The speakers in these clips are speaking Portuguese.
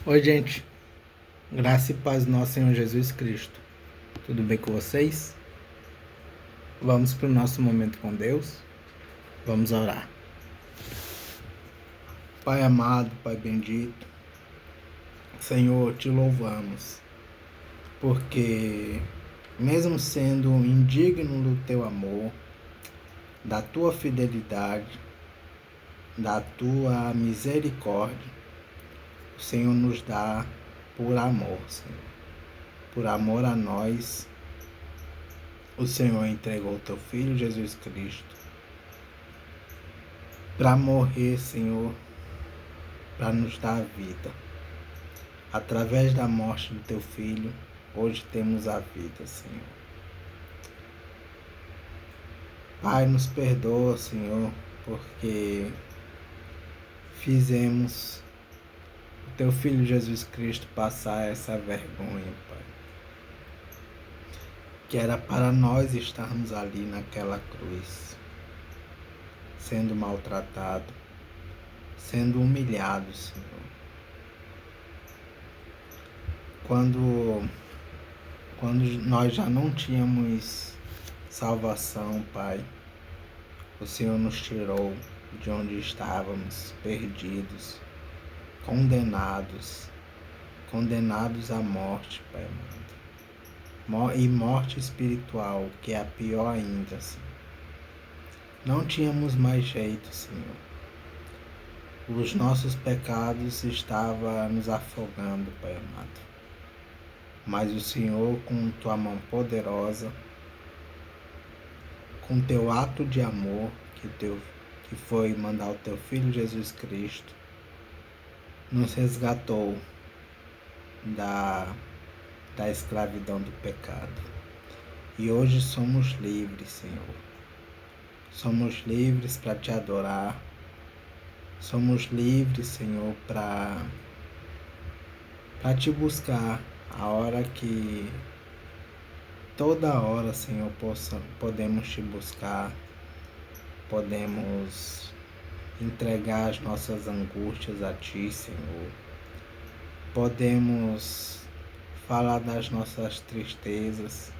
Oi, gente. Graça e paz do nosso Senhor Jesus Cristo. Tudo bem com vocês? Vamos para o nosso momento com Deus. Vamos orar. Pai amado, Pai bendito, Senhor, te louvamos, porque mesmo sendo indigno do teu amor, da tua fidelidade, da tua misericórdia, o Senhor nos dá por amor, Senhor. Por amor a nós, o Senhor entregou o teu Filho Jesus Cristo para morrer, Senhor, para nos dar a vida. Através da morte do teu Filho, hoje temos a vida, Senhor. Pai, nos perdoa, Senhor, porque fizemos o teu Filho Jesus Cristo passar essa vergonha, Pai. Que era para nós estarmos ali naquela cruz, sendo maltratado, sendo humilhado, Senhor. Quando nós já não tínhamos salvação, Pai, o Senhor nos tirou de onde estávamos, perdidos, condenados à morte, Pai amado. E morte espiritual, que é a pior ainda, Senhor. Não tínhamos mais jeito, Senhor. Os nossos pecados estavam nos afogando, Pai amado. Mas o Senhor, com tua mão poderosa, com teu ato de amor, que foi mandar o teu Filho Jesus Cristo, nos resgatou da escravidão do pecado. E hoje somos livres, Senhor. Somos livres para te adorar. Somos livres, Senhor, para te buscar a hora que toda hora, Senhor, podemos te buscar, podemos entregar as nossas angústias a Ti, Senhor. Podemos falar das nossas tristezas,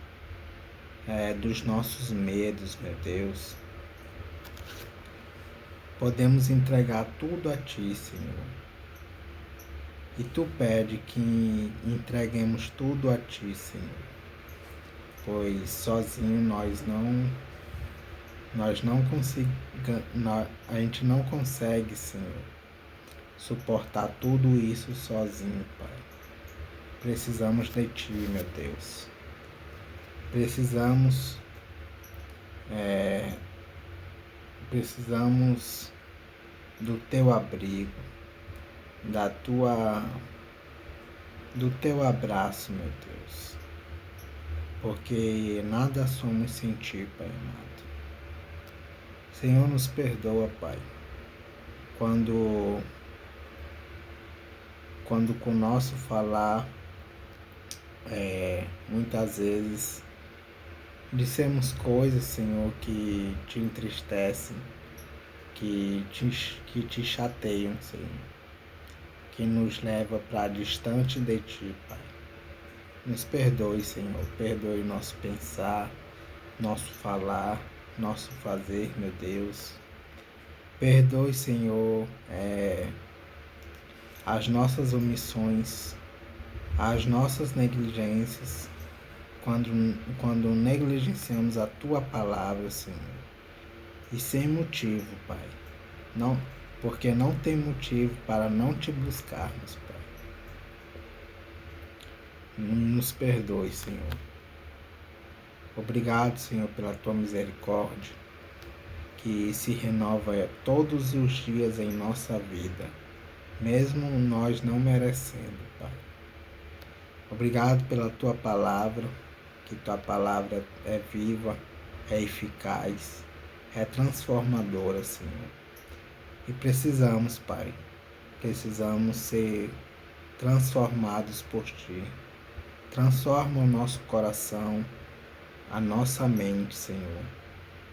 dos nossos medos, meu Deus. Podemos entregar tudo a Ti, Senhor. E Tu pede que entreguemos tudo a Ti, Senhor. Pois sozinho a gente não consegue, Senhor, suportar tudo isso sozinho, Pai. Precisamos de Ti, meu Deus. Precisamos do Teu abrigo, do Teu abraço, meu Deus. Porque nada somos sem Ti, Pai amado. Senhor, nos perdoa, Pai, quando com o nosso falar, muitas vezes dissemos coisas, Senhor, que te entristecem, que te chateiam, Senhor, que nos leva para distante de Ti, Pai. Nos perdoe, Senhor, perdoe o nosso pensar, nosso falar, nosso fazer, meu Deus. Perdoe, Senhor, as nossas omissões, as nossas negligências, quando negligenciamos a Tua palavra, Senhor. E sem motivo, Pai. Não, porque não tem motivo para não Te buscarmos, Pai. Nos perdoe, Senhor. Obrigado, Senhor, pela Tua misericórdia, que se renova todos os dias em nossa vida, mesmo nós não merecendo, Pai. Obrigado pela Tua palavra, que Tua palavra é viva, é eficaz, é transformadora, Senhor. E precisamos, Pai, ser transformados por Ti. Transforma o nosso coração, a nossa mente, Senhor,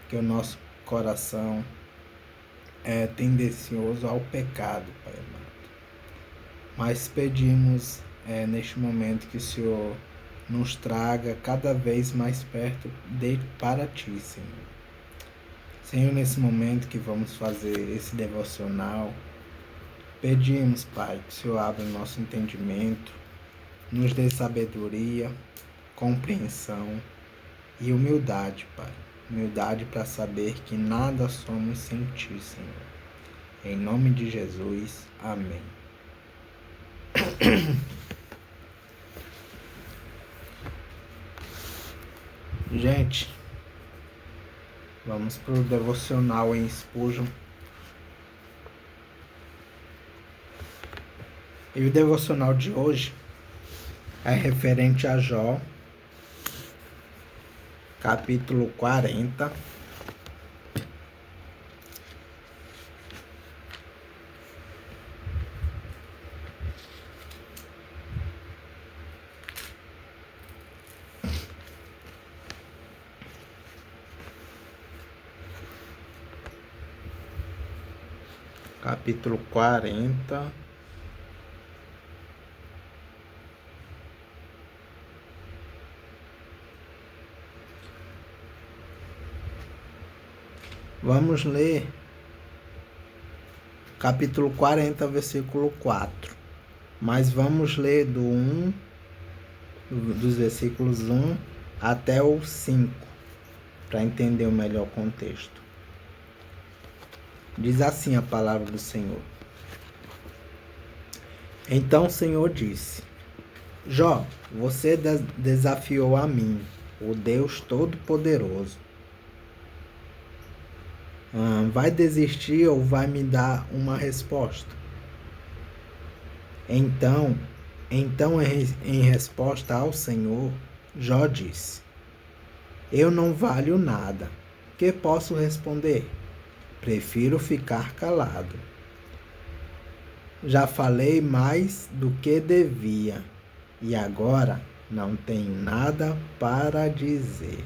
que o nosso coração é tendencioso ao pecado, Pai amado. mas pedimos neste momento que o Senhor nos traga cada vez mais perto para Ti, Senhor. Senhor, nesse momento que vamos fazer esse devocional, pedimos, Pai, que o Senhor abra o nosso entendimento, nos dê sabedoria, compreensão e humildade, Pai. Humildade para saber que nada somos sem Ti, Senhor. Em nome de Jesus, amém. Gente, vamos para o devocional em Spurgeon. E o devocional de hoje é referente a Jó, capítulo 40. Capítulo 40. Vamos ler capítulo 40, versículo 4. Mas vamos ler dos versículos 1 até o 5, para entender o melhor contexto. Diz assim a palavra do Senhor. Então o Senhor disse: Jó, você desafiou a mim, o Deus Todo-Poderoso. Vai desistir ou vai me dar uma resposta? Então, em resposta ao Senhor, Jó disse: Eu não valho nada. Que posso responder? Prefiro ficar calado. Já falei mais do que devia, e agora não tenho nada para dizer.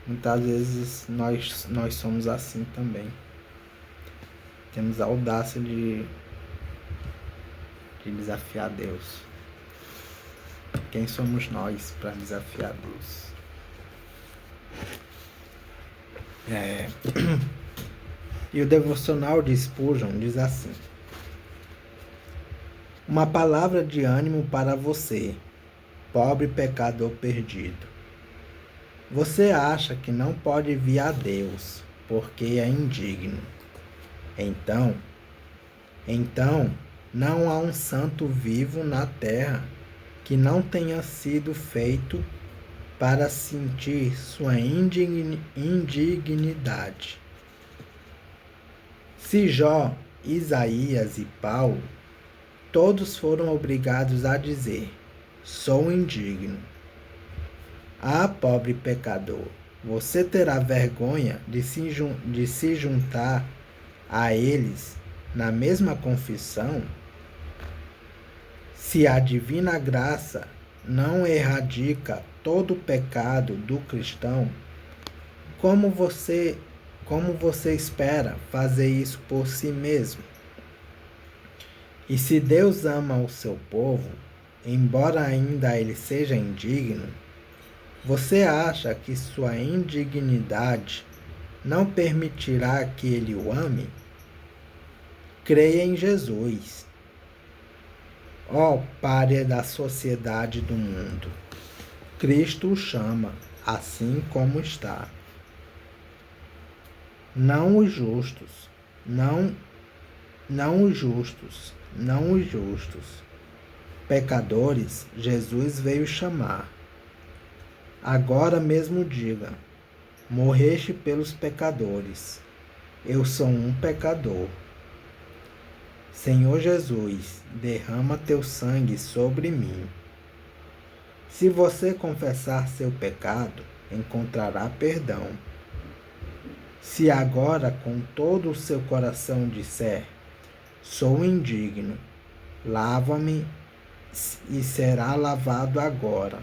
Muitas vezes nós somos assim também. Temos a audácia de desafiar Deus. Quem somos nós para desafiar Deus? E o devocional de Spurgeon diz assim: uma palavra de ânimo para você, pobre pecador perdido. Você acha que não pode vir a Deus porque é indigno. Então, não há um santo vivo na terra que não tenha sido feito para sentir sua indignidade. Se Jó, Isaías e Paulo, todos foram obrigados a dizer: sou indigno. Ah, pobre pecador, você terá vergonha de se juntar a eles na mesma confissão? Se a divina graça não erradica todo o pecado do cristão, como você espera fazer isso por si mesmo? E se Deus ama o seu povo, embora ainda ele seja indigno, você acha que sua indignidade não permitirá que ele o ame? Creia em Jesus. Ó pária da sociedade do mundo, Cristo o chama, assim como está. Não os justos, não os justos, pecadores, Jesus veio chamar. Agora mesmo diga: morreste pelos pecadores. Eu sou um pecador. Senhor Jesus, derrama teu sangue sobre mim. Se você confessar seu pecado, encontrará perdão. Se agora com todo o seu coração disser: sou indigno, lava-me e será lavado agora.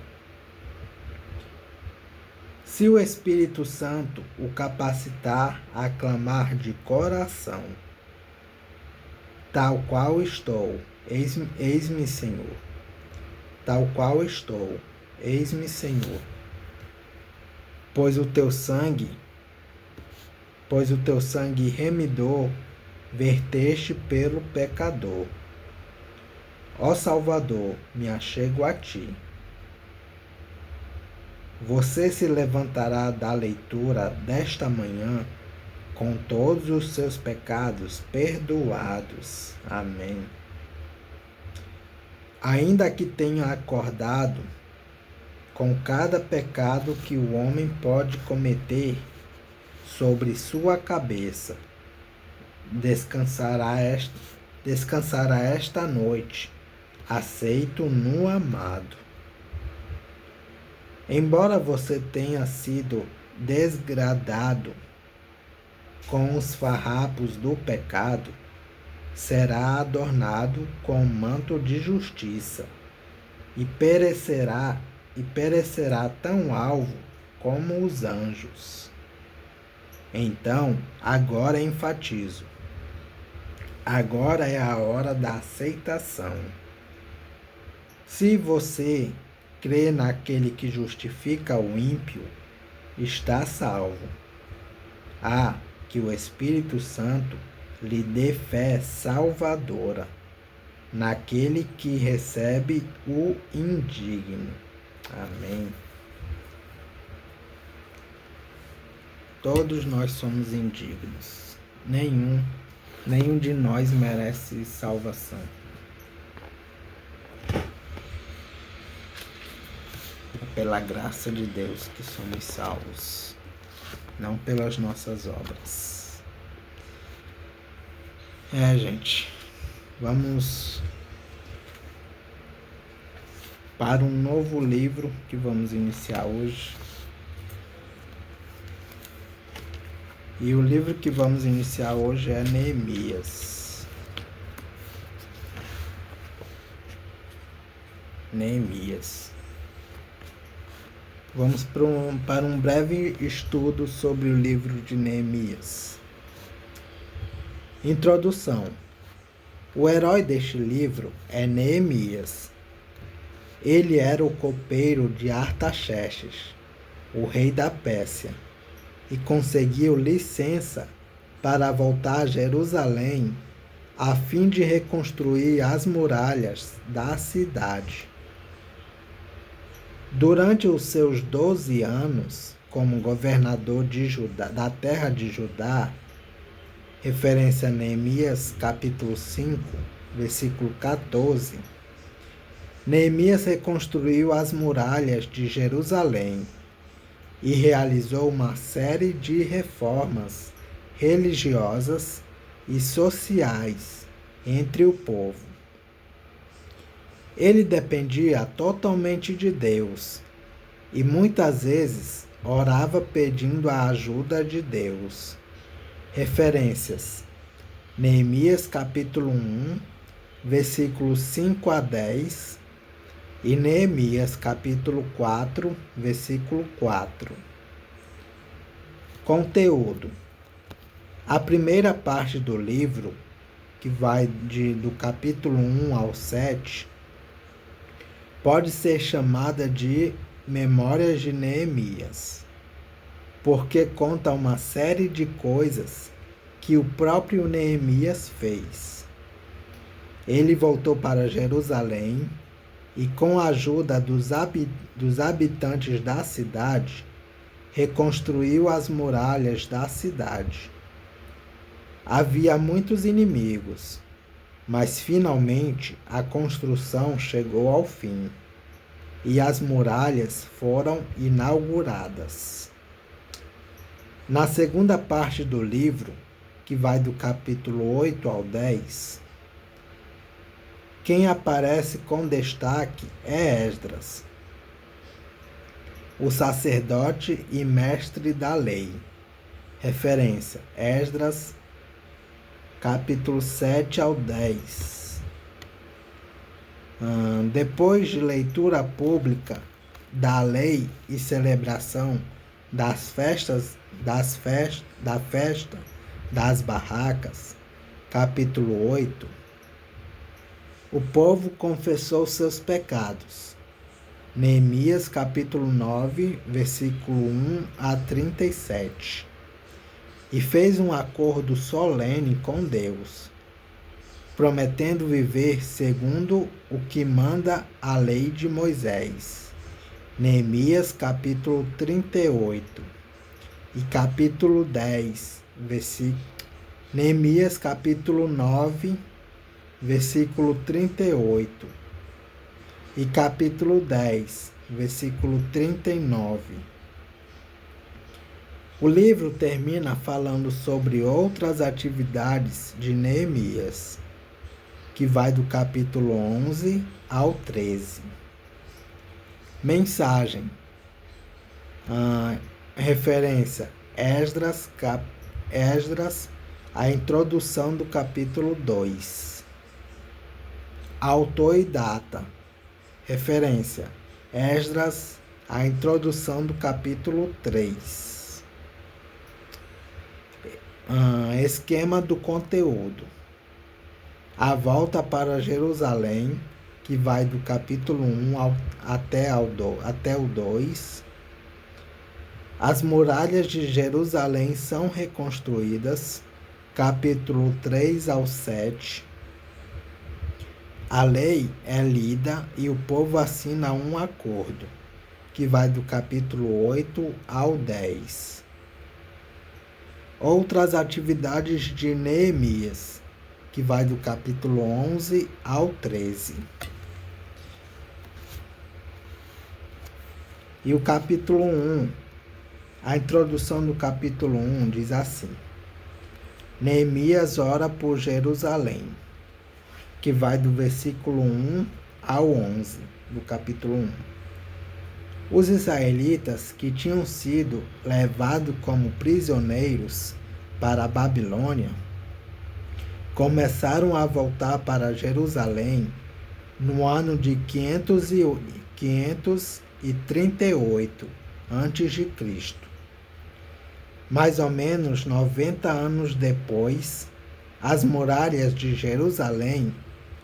Se o Espírito Santo o capacitar a clamar de coração, tal qual estou, eis-me, Senhor. Tal qual estou, eis-me, Senhor. Pois o teu sangue remidor verteste pelo pecador. Ó Salvador, me achego a ti. Você se levantará da leitura desta manhã com todos os seus pecados perdoados. Amém. Ainda que tenha acordado com cada pecado que o homem pode cometer sobre sua cabeça, descansará esta noite, aceito no amado. Embora você tenha sido desgradado com os farrapos do pecado, será adornado com manto de justiça e perecerá tão alvo como os anjos. Então, agora enfatizo. Agora é a hora da aceitação. Se você crê naquele que justifica o ímpio, está salvo. Que o Espírito Santo lhe dê fé salvadora naquele que recebe o indigno. Amém. Todos nós somos indignos. Nenhum de nós merece salvação. É pela graça de Deus que somos salvos, não pelas nossas obras. Gente, vamos para um novo livro que vamos iniciar hoje. E o livro que vamos iniciar hoje é Neemias. Vamos para um breve estudo sobre o livro de Neemias. Introdução. O herói deste livro é Neemias. Ele era o copeiro de Artaxerxes, o rei da Pérsia, e conseguiu licença para voltar a Jerusalém a fim de reconstruir as muralhas da cidade. Durante os seus 12 anos como governador da terra de Judá, referência a Neemias capítulo 5, versículo 14, Neemias reconstruiu as muralhas de Jerusalém e realizou uma série de reformas religiosas e sociais entre o povo. Ele dependia totalmente de Deus e muitas vezes orava pedindo a ajuda de Deus. Referências: Neemias capítulo 1, versículos 5 a 10 e Neemias capítulo 4, versículo 4. Conteúdo: a primeira parte do livro, que vai do capítulo 1 ao 7, pode ser chamada de Memórias de Neemias, porque conta uma série de coisas que o próprio Neemias fez. Ele voltou para Jerusalém e, com a ajuda dos habitantes da cidade, reconstruiu as muralhas da cidade. Havia muitos inimigos, mas finalmente a construção chegou ao fim e as muralhas foram inauguradas. Na segunda parte do livro, que vai do capítulo 8 ao 10, quem aparece com destaque é Esdras, o sacerdote e mestre da lei. Referência: Esdras, capítulo 7 ao 10. Depois de leitura pública da lei e celebração da festa das barracas, capítulo 8, o povo confessou seus pecados. Neemias, capítulo 9, versículo 1 a 37. E fez um acordo solene com Deus, prometendo viver segundo o que manda a lei de Moisés. Neemias, capítulo 38 e capítulo 10, Neemias, capítulo 9, versículo 38 e capítulo 10, versículo 39. O livro termina falando sobre outras atividades de Neemias, que vai do capítulo 11 ao 13. Mensagem. Referência. Esdras, a introdução do capítulo 2. Autor e data. Referência. Esdras, a introdução do capítulo 3. Esquema do conteúdo. A volta para Jerusalém, que vai do capítulo 1 até o 2. As muralhas de Jerusalém são reconstruídas, capítulo 3 ao 7. A lei é lida e o povo assina um acordo, que vai do capítulo 8 ao 10. Outras atividades de Neemias, que vai do capítulo 11 ao 13. E o capítulo 1, a introdução do capítulo 1 diz assim: Neemias ora por Jerusalém, que vai do versículo 1 ao 11 do capítulo 1. Os israelitas que tinham sido levados como prisioneiros para a Babilônia começaram a voltar para Jerusalém no ano de 538 a.C. Mais ou menos 90 anos depois, as muralhas de Jerusalém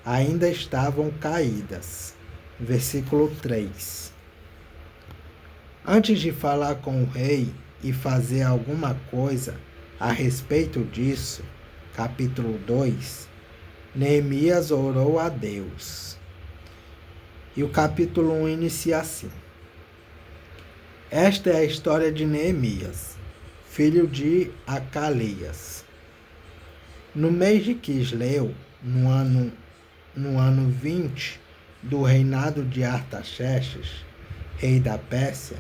ainda estavam caídas. Versículo 3. Antes de falar com o rei e fazer alguma coisa a respeito disso, capítulo 2, Neemias orou a Deus. E o capítulo 1 inicia assim: Esta é a história de Neemias, filho de Acalias. No mês de Quisleu, no ano 20 do reinado de Artaxerxes, rei da Pérsia,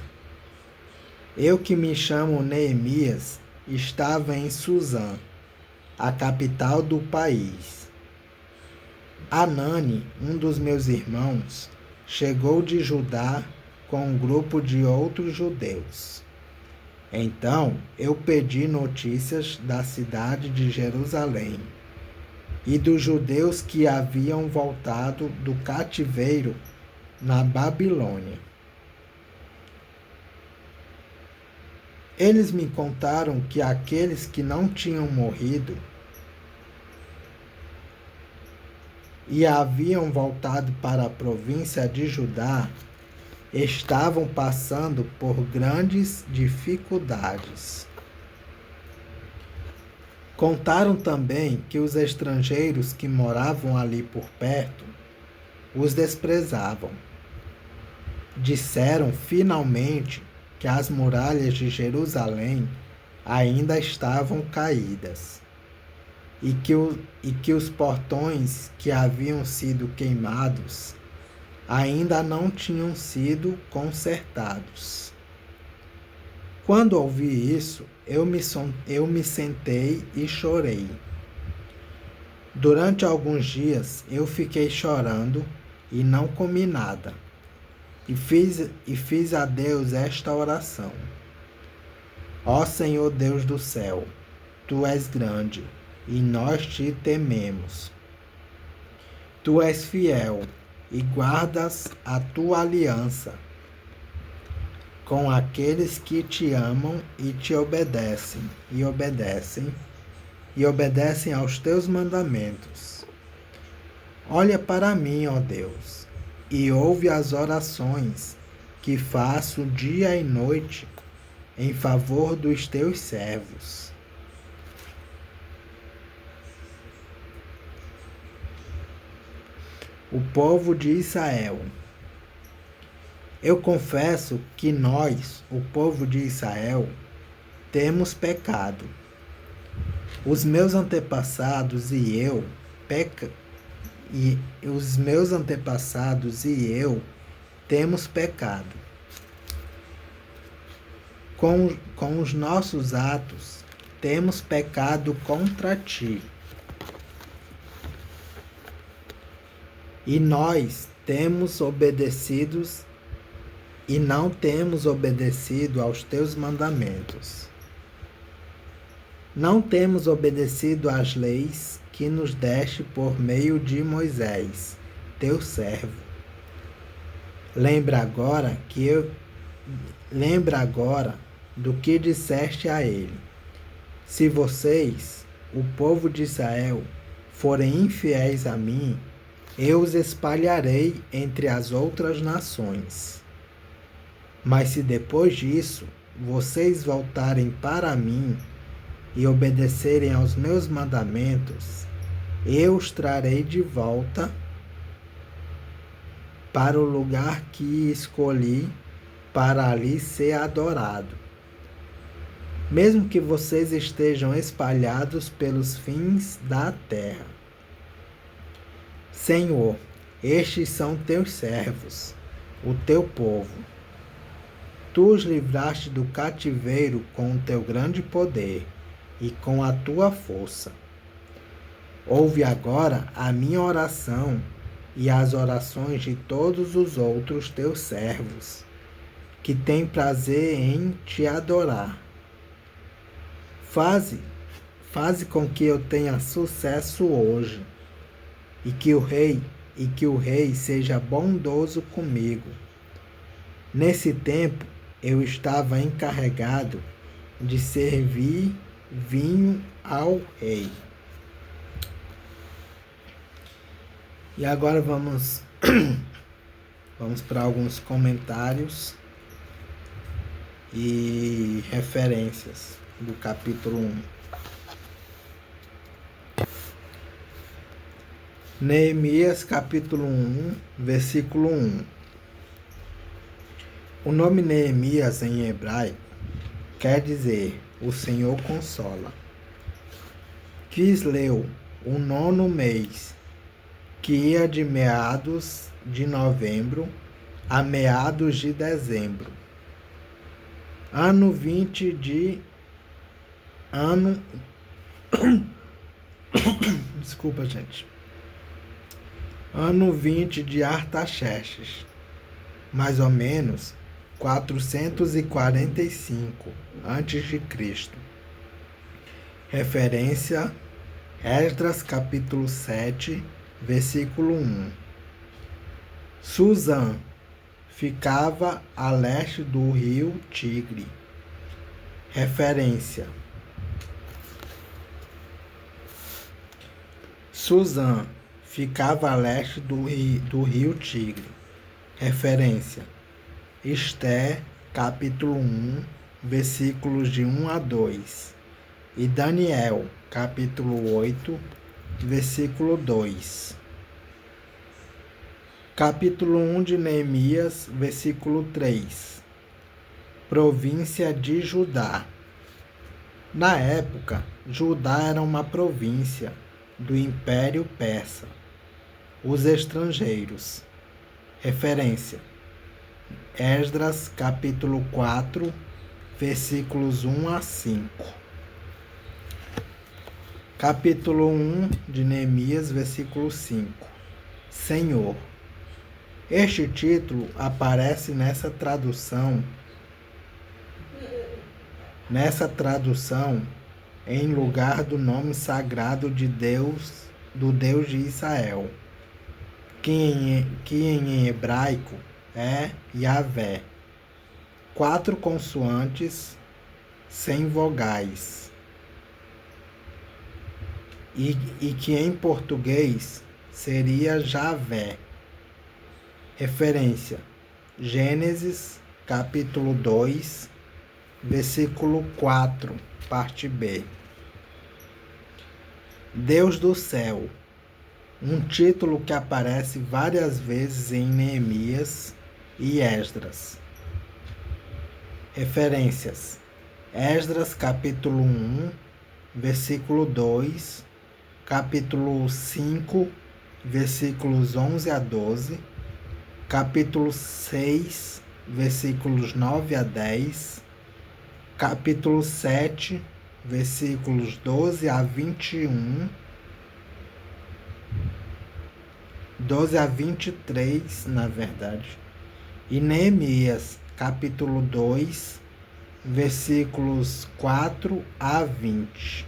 eu que me chamo Neemias, estava em Suzã, a capital do país. Anani, um dos meus irmãos, chegou de Judá com um grupo de outros judeus. Então eu pedi notícias da cidade de Jerusalém e dos judeus que haviam voltado do cativeiro na Babilônia. Eles me contaram que aqueles que não tinham morrido e haviam voltado para a província de Judá estavam passando por grandes dificuldades. Contaram também que os estrangeiros que moravam ali por perto os desprezavam. Disseram finalmente que as muralhas de Jerusalém ainda estavam caídas e que os portões que haviam sido queimados ainda não tinham sido consertados. Quando ouvi isso, eu me sentei e chorei. Durante alguns dias eu fiquei chorando e não comi nada. E fiz a Deus esta oração: Ó Senhor Deus do céu, Tu és grande e nós te tememos. Tu és fiel e guardas a tua aliança com aqueles que te amam e te obedecem aos teus mandamentos. Olha para mim, ó Deus, e ouve as orações que faço dia e noite em favor dos teus servos. O povo de Israel. Eu confesso que nós, o povo de Israel, temos pecado. Os meus antepassados e eu temos pecado. Com os nossos atos, temos pecado contra ti. E nós temos obedecidos e não temos obedecido aos teus mandamentos. Não temos obedecido às leis que nos deste por meio de Moisés, teu servo. Lembra agora do que disseste a ele. Se vocês, o povo de Israel, forem infiéis a mim, eu os espalharei entre as outras nações. Mas se depois disso vocês voltarem para mim e obedecerem aos meus mandamentos, eu os trarei de volta para o lugar que escolhi para ali ser adorado. Mesmo que vocês estejam espalhados pelos fins da terra. Senhor, estes são teus servos, o teu povo. Tu os livraste do cativeiro com o teu grande poder e com a tua força. Ouve agora a minha oração e as orações de todos os outros teus servos, que têm prazer em te adorar. Faze com que eu tenha sucesso hoje, e que o rei seja bondoso comigo. Nesse tempo eu estava encarregado de servir vinho ao rei. E agora vamos para alguns comentários e referências do capítulo 1. Neemias capítulo 1, versículo 1. O nome Neemias em hebraico quer dizer o Senhor consola. Quisleu, o 9º mês, que ia de meados de novembro a meados de dezembro. Ano 20 de... Desculpa, gente. Ano 20 de Artaxerxes, mais ou menos 445 a.C. Referência: Esdras capítulo 7, versículo 1. Susã ficava a leste do rio Tigre. Referência: Susã ficava a leste do rio Tigre. Referência: Esté, capítulo 1, versículos de 1 a 2. E Daniel, capítulo 8, versículo 2. Capítulo 1 de Neemias, versículo 3. Província de Judá. Na época, Judá era uma província do Império Persa. Os estrangeiros. Referência: Esdras, capítulo 4, versículos 1 a 5. Capítulo 1 de Neemias, versículo 5. Senhor. Este título aparece nessa tradução em lugar do nome sagrado de Deus, do Deus de Israel, que em hebraico é Yahvé. 4 consoantes sem vogais, e que em português seria Javé. Referência: Gênesis, capítulo 2, versículo 4, parte B. Deus do céu, um título que aparece várias vezes em Neemias e Esdras. Referências: Esdras, capítulo 1, versículo 2, capítulo 5, versículos 11 a 12, capítulo 6, versículos 9 a 10, capítulo 7, versículos 12 a 21, 12 a 23, na verdade, e Neemias, capítulo 2, versículos 4 a 20.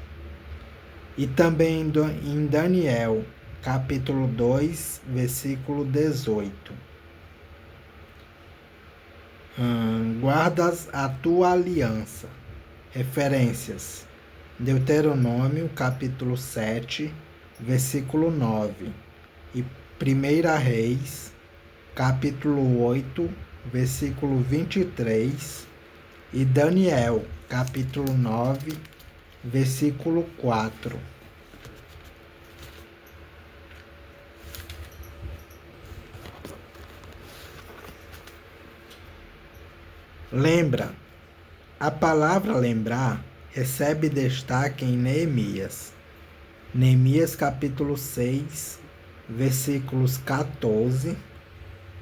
E também em Daniel, capítulo 2, versículo 18. Guardas a tua aliança. Referências: Deuteronômio, capítulo 7, versículo 9. E 1 Reis, capítulo 8, versículo 23. E Daniel, capítulo 9, versículo 4. Lembra. A palavra lembrar recebe destaque em Neemias. Neemias capítulo 6, versículos 14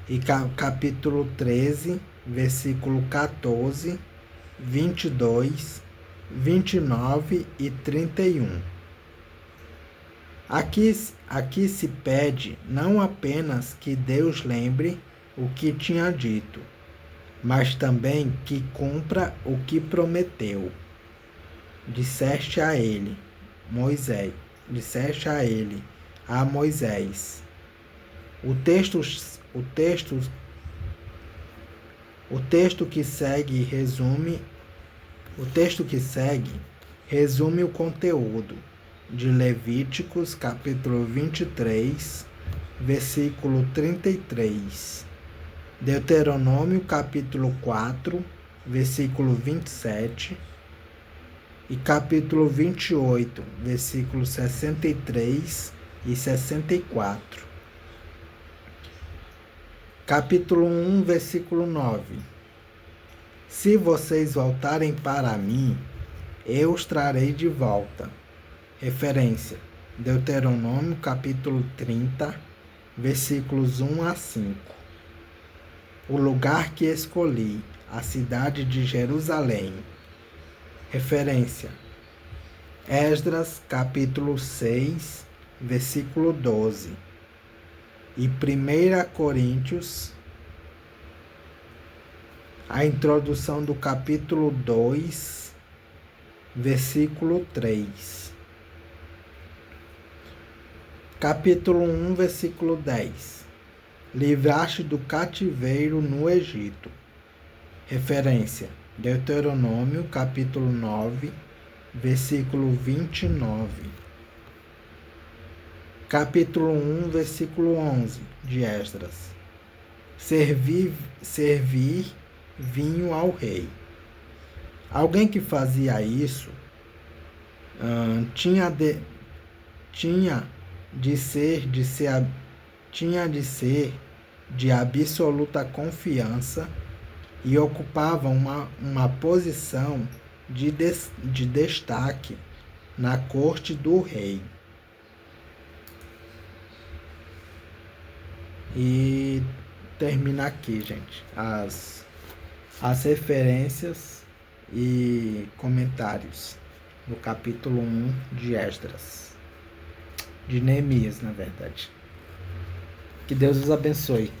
e capítulo 13, versículo 14, 22, 29 e 31. Aqui se pede não apenas que Deus lembre o que tinha dito, mas também que cumpra o que prometeu. Disseste a Moisés. O texto que segue resume o conteúdo de Levíticos, capítulo 23, versículo 33. Deuteronômio, capítulo 4, versículo 27. E capítulo 28, versículos 63 e 64. Capítulo 1, versículo 9. Se vocês voltarem para mim, eu os trarei de volta. Referência: Deuteronômio, capítulo 30, versículos 1 a 5. O lugar que escolhi, a cidade de Jerusalém. Referência: Esdras, capítulo 6, versículo 12. E 1 Coríntios, a introdução do capítulo 2, versículo 3. Capítulo 1, versículo 10. Livraste do cativeiro no Egito. Referência: Deuteronômio, capítulo 9, versículo 29. Capítulo 1, versículo 11, de Esdras. Servir vinho ao rei. Alguém que fazia isso tinha de ser de absoluta confiança e ocupava uma posição de destaque na corte do rei. E termina aqui, gente, as referências e comentários do capítulo 1 de Esdras. De Neemias, na verdade. Que Deus os abençoe.